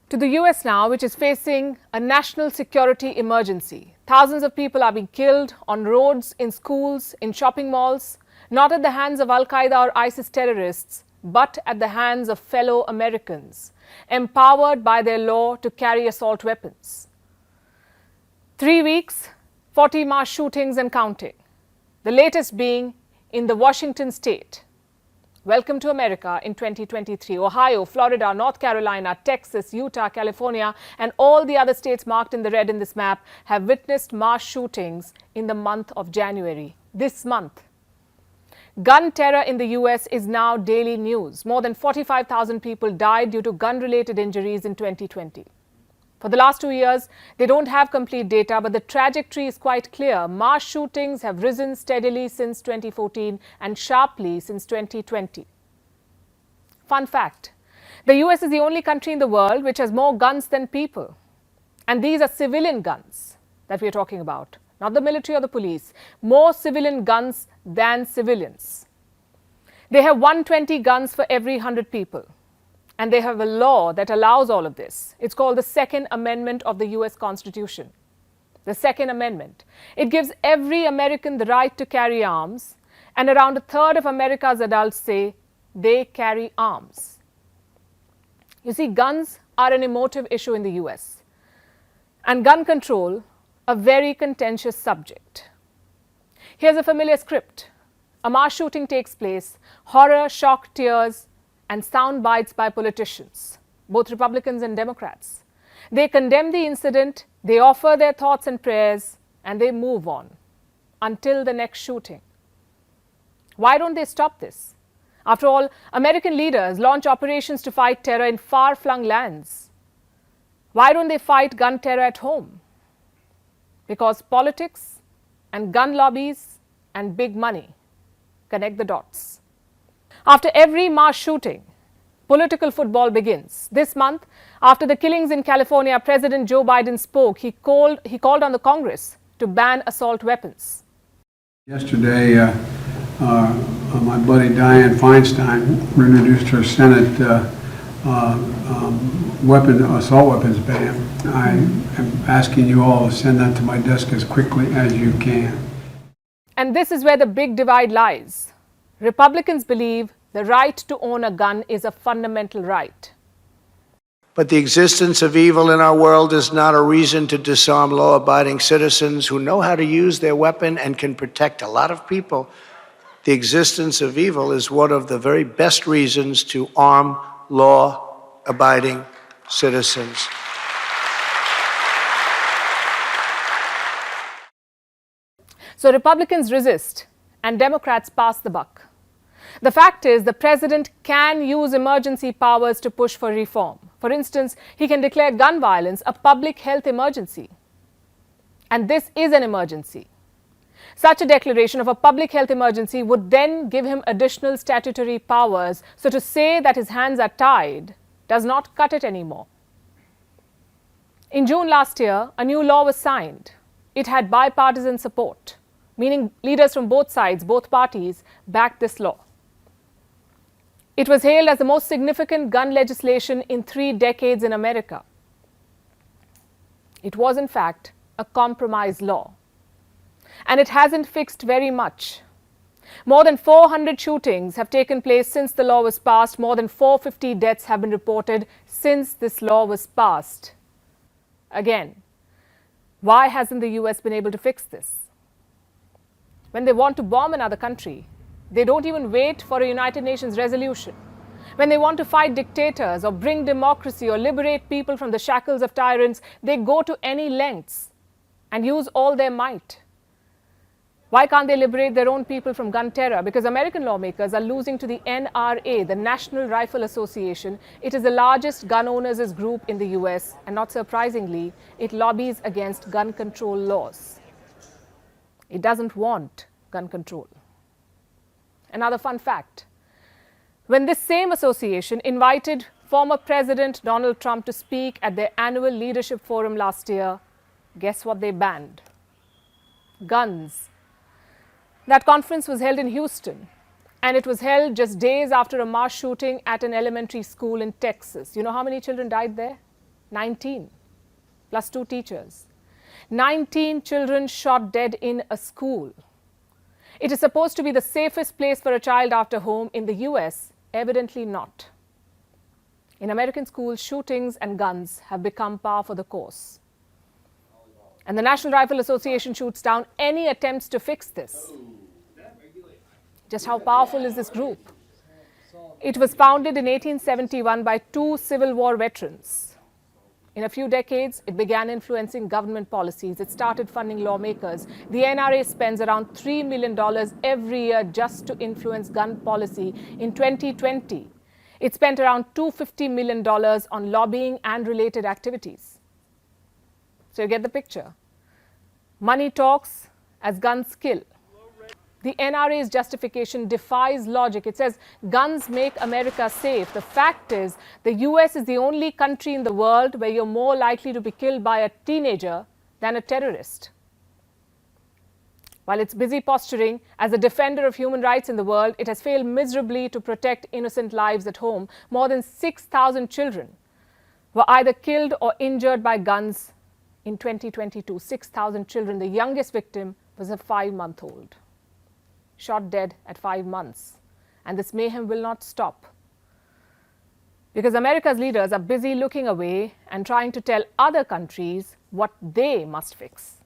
To the US now, which is facing a national security emergency. Thousands of people are being killed on roads, in schools, in shopping malls, not at the hands of Al-Qaeda or ISIS terrorists, but at the hands of fellow Americans, empowered by their law to carry assault weapons. 3 weeks, 40 mass shootings and counting, the latest being in the Washington state. Welcome to America in 2023. Ohio, Florida, North Carolina, Texas, Utah, California, and all the other states marked in the red in this map have witnessed mass shootings in the month of January, this month. Gun terror in the US is now daily news. More than 45,000 people died due to gun-related injuries in 2020. For the last 2 years, they don't have complete data, but the trajectory is quite clear. Mass shootings have risen steadily since 2014 and sharply since 2020. Fun fact, the US is the only country in the world which has more guns than people. And these are civilian guns that we're talking about, not the military or the police. More civilian guns than civilians. They have 120 guns for every 100 people. And they have a law that allows all of this. It's called the Second Amendment of the US Constitution. The Second Amendment. It gives every American the right to carry arms, and around a third of America's adults say they carry arms. You see, guns are an emotive issue in the US, and gun control a very contentious subject. Here's a familiar script. A mass shooting takes place, horror, shock, tears, and sound bites by politicians, both Republicans and Democrats. They condemn the incident, they offer their thoughts and prayers, and they move on until the next shooting. Why don't they stop this? After all, American leaders launch operations to fight terror in far-flung lands. Why don't they fight gun terror at home? Because politics and gun lobbies and big money connect the dots. After every mass shooting, political football begins. This month, after the killings in California, President Joe Biden spoke. He called on the Congress to ban assault weapons. Yesterday, my buddy Dianne Feinstein introduced her Senate assault weapons ban. I am asking you all to send that to my desk as quickly as you can. And this is where the big divide lies. Republicans believe the right to own a gun is a fundamental right. But the existence of evil in our world is not a reason to disarm law-abiding citizens who know how to use their weapon and can protect a lot of people. The existence of evil is one of the very best reasons to arm law-abiding citizens. So Republicans resist and Democrats pass the buck. The fact is, the president can use emergency powers to push for reform. For instance, he can declare gun violence a public health emergency. And this is an emergency. Such a declaration of a public health emergency would then give him additional statutory powers. So to say that his hands are tied does not cut it anymore. In June last year, a new law was signed. It had bipartisan support, meaning leaders from both sides, both parties, backed this law. It was hailed as the most significant gun legislation in 3 decades in America. It was, in fact, a compromise law. And it hasn't fixed very much. More than 400 shootings have taken place since the law was passed. More than 450 deaths have been reported since this law was passed. Again, why hasn't the US been able to fix this? When they want to bomb another country, they don't even wait for a United Nations resolution. When they want to fight dictators or bring democracy or liberate people from the shackles of tyrants, they go to any lengths and use all their might. Why can't they liberate their own people from gun terror? Because American lawmakers are losing to the NRA, the National Rifle Association. It is the largest gun owners' group in the US, and not surprisingly, it lobbies against gun control laws. It doesn't want gun control. Another fun fact, when this same association invited former President Donald Trump to speak at their annual leadership forum last year, guess what they banned? Guns. That conference was held in Houston, and it was held just days after a mass shooting at an elementary school in Texas. You know how many children died there? 19, plus 2 teachers. 19 children shot dead in a school. It is supposed to be the safest place for a child after home. In the US, evidently not. In American schools, shootings and guns have become par for the course. And the National Rifle Association shoots down any attempts to fix this. Just how powerful is this group? It was founded in 1871 by 2 Civil War veterans. In a few decades, it began influencing government policies. It started funding lawmakers. The NRA spends around $3 million every year just to influence gun policy. In 2020, it spent around $250 million on lobbying and related activities. So you get the picture. Money talks as guns kill. The NRA's justification defies logic. It says guns make America safe. The fact is, the US is the only country in the world where you're more likely to be killed by a teenager than a terrorist. While it's busy posturing as a defender of human rights in the world, it has failed miserably to protect innocent lives at home. More than 6,000 children were either killed or injured by guns in 2022. 6,000 children. The youngest victim was a 5-month-old. Shot dead at 5 months. And this mayhem will not stop. Because America's leaders are busy looking away and trying to tell other countries what they must fix.